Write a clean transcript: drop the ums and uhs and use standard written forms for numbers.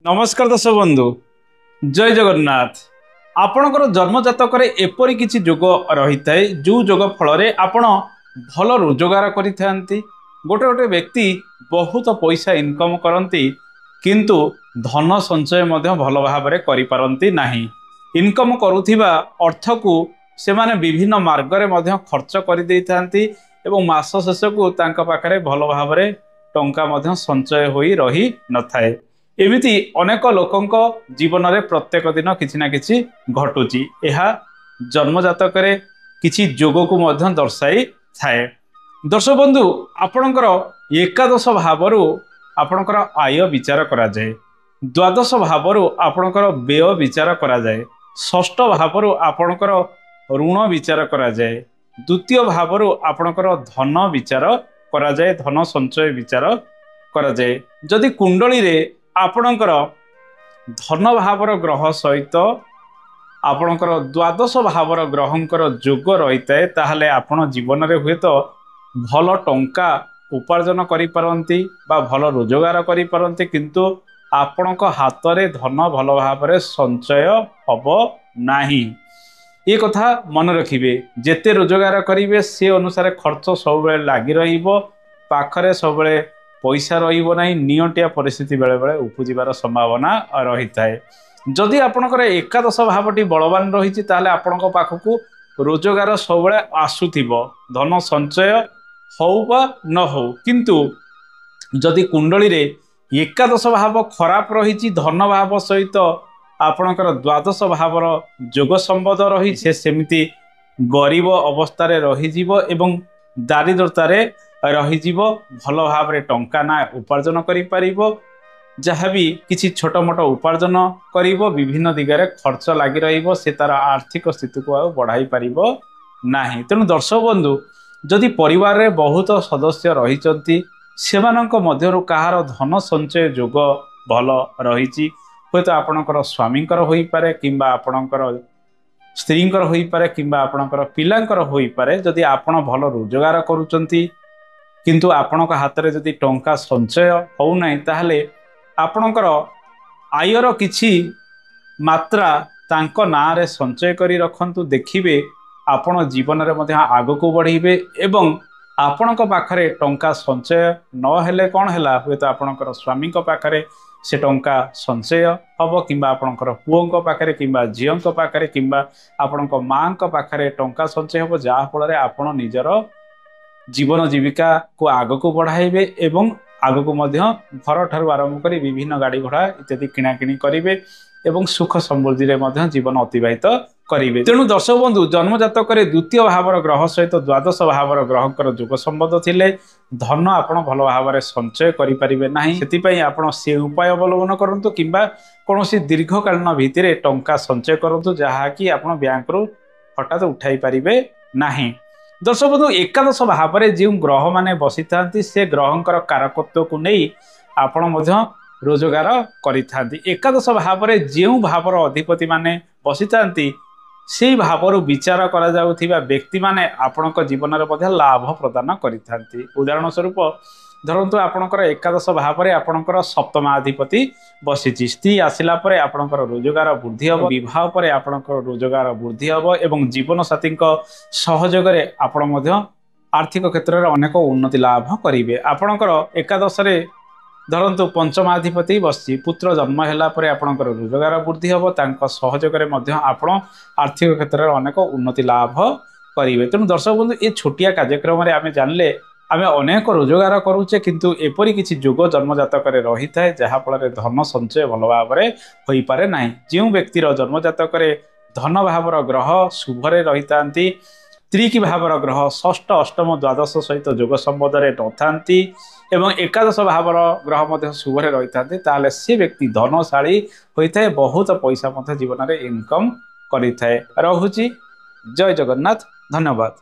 नमस्कार दर्शक बंधु जय जगन्नाथ। आपणकर जन्म जातक एपरी किछि जोग रही थाए जो जोग फल आपण भल रोजगार करिथांती। गोटे गोटे व्यक्ति बहुत पैसा इनकम करती किंतु धन संचय मध्य भल भाव करि पारंती नाही। इनकम करुथिबा अर्थ को से माने विभिन्न मार्ग रे मध्य खर्च करि देइथांती एवं मास शेष को तांका पाखरे भल भाव टंका मध्य संचय होई रही न थाए। एमिति अनेक लोकंक जीवन में प्रत्येक दिन किछि ना किछि घटुची। यह जन्म जातक किछि जोग को मध्य दर्शाई थाए। दर्शक बंधु आपणकर एकादश भाव आपणकर आय विचार करा जाए, द्वादश भाव आपणकर व्यय विचार करा जाए, षष्ठ भाव आपणकर ऋण विचार करा जाए, द्वितीय भाव आपणकर धन विचार करा जाए, धन संचय विचार करा जाए। जदि कुंडली रे आपणकर धन भावर ग्रह सहित आपणकर द्वादश भावर ग्रहंकर जोग रही थाए ताहले आपण जीवन रे हुए तो भल टंका उपार्जन करि पारंती बा भल रोजगार करि पारंती किंतु आपणक हाथ रे धन भल भाव संचय हब नाही। ये कथा मन रखिबे। जेते रोजगार करिवे से अनुसार खर्च सब बेले लागी रहिबो, पाखरे सब बेले पैसा रहिबो नाही, नियंटिया परिस्थिति बेले बेले उपजिबार संभावना रही थाए। जदि आपणकर एकादश भावटी बलवान रही ताहले आपणक पाखकू रोजगार सब बेले आसुथिबो, धन संचय होउ बा न हो। किंतु जदि कुंडली रे एकादश भाव खराब रही धन भाव सहित आपणकर द्वादश भावर जोग संबंध रही से सेमिति गरीब अवस्था रही जीवो एवं दारिद्रतारे रहीजिवो, भल भाव रे टंका ना उपार्जन करि परिबो, जहाँ भी किछि छोट मोट उपार्जन करिवो विभिन्न दिगरे खर्च लागी रहिबो, से तार आर्थिक स्थिति को बढ़ाई परिबो नाही। तेणु दर्शक बंधु जदि परिवार रे बहुत सदस्य रहिचंती सेमानंक मध्यरु कहार धन संचय जोग भल रहिछि, होय तो आपणकर स्वामींकर होई पारे किंबा आपणकर स्त्रींकर होई पारे किंबा आपणकर पिलांकर होई पारे। जदि आपण भल रोजगार करूचंती किंतु आपणक हाथ रे जदि टंका संचय हो नाही ताहले आपणकर आयर किछि मात्रा तांको नाँ रे संचय करी रखंतु, देखिबे आपण जीवन रे मध्य आगो को बढ़िबे एवं आपणक पाखरे टंका संचय न हेले कोन हैला, होय तो आपणकर स्वामींक पाखरे से टंका संचय हबो किंबा आपणकर पुओंक पाखरे किंबा झियोंक पाखरे किंबा आपणक मांक पाखरे टंका संचय हबो, जा फल रे आपण निजर जीवन जीविका को आग को बढ़ाइबे एवं आग को मध्य घर ठारू आरंभ कर विभिन्न गाड़ी घोड़ा इत्यादि किणाकिणी करेंगे एवं सुख समृद्धि रे मध्य जीवन अतिबाहित करेंगे। तेणु दर्शक बंधु जन्म जातक द्वितीय भावर ग्रह सहित द्वादश भावर ग्रहकर जोग संबंध थिले धन आपण भल भाव संचय करें ना, से आपण से उपाय अवलंबन करंतु किंबा कौनसी दीर्घकालीन भित्तिरे टंका संचय करंतु जहाँकि आपण बैंक रु हठात उठाई पारिबे नाही। दर्शक बंधु एकादश भाव में जो ग्रह माने बसी था से ग्रहंकर कारकत्व को नहीं आपण मध्य रोजगार करिथांती। एकादश भाव में जो भावर अधिपति माने बसी था से भावर विचार करा जाउथिबा व्यक्ति माने आपणक जीवन में मध्य लाभ प्रदान करिथांती। उदाहरण स्वरूप धरतु आपणकर एकादश भाव में आपणकर सप्तमाधिपति बसी, स्त्री आसिला परे आपणकर रोजगार वृद्धि हबो, विवाह परे आपणकर रोजगार वृद्धि हबो एवं जीवन साथी सहयोग रे आपण मध्य आर्थिक क्षेत्र में अनेक उन्नति लाभ करिवे। आपणकर एकादश रे धरतु पंचमाधिपति बसी, पुत्र जन्म हैला परे आपणकर रोजगार वृद्धि हबो, तांको सहयोग रे मध्य आपण आर्थिक क्षेत्र में अनेक उन्नति लाभ करिवे। तेणु दर्शक बंधु ये छोटिया कार्यक्रम रे आमे जानले आमे अनेक रोजगार करूचे किंतु एपरी किछि जोग जन्म जातक रही थाए जहाँ फल धन संचय भल भाव होई पारे नाही। जो व्यक्तिर जन्म जातक धन भावर ग्रह शुभरे रही थांती, त्रिकी भावर ग्रह षष्ठ अष्टम द्वादश सहित जोग संबंध में नथांती एवं एकादश भावर ग्रह मध्य शुभरे रही थांती ताले से व्यक्ति धनशाली होता है, बहुत पैसा मध्य जीवन में इनकम करि थाए। रहुची जय जगन्नाथ, धन्यवाद।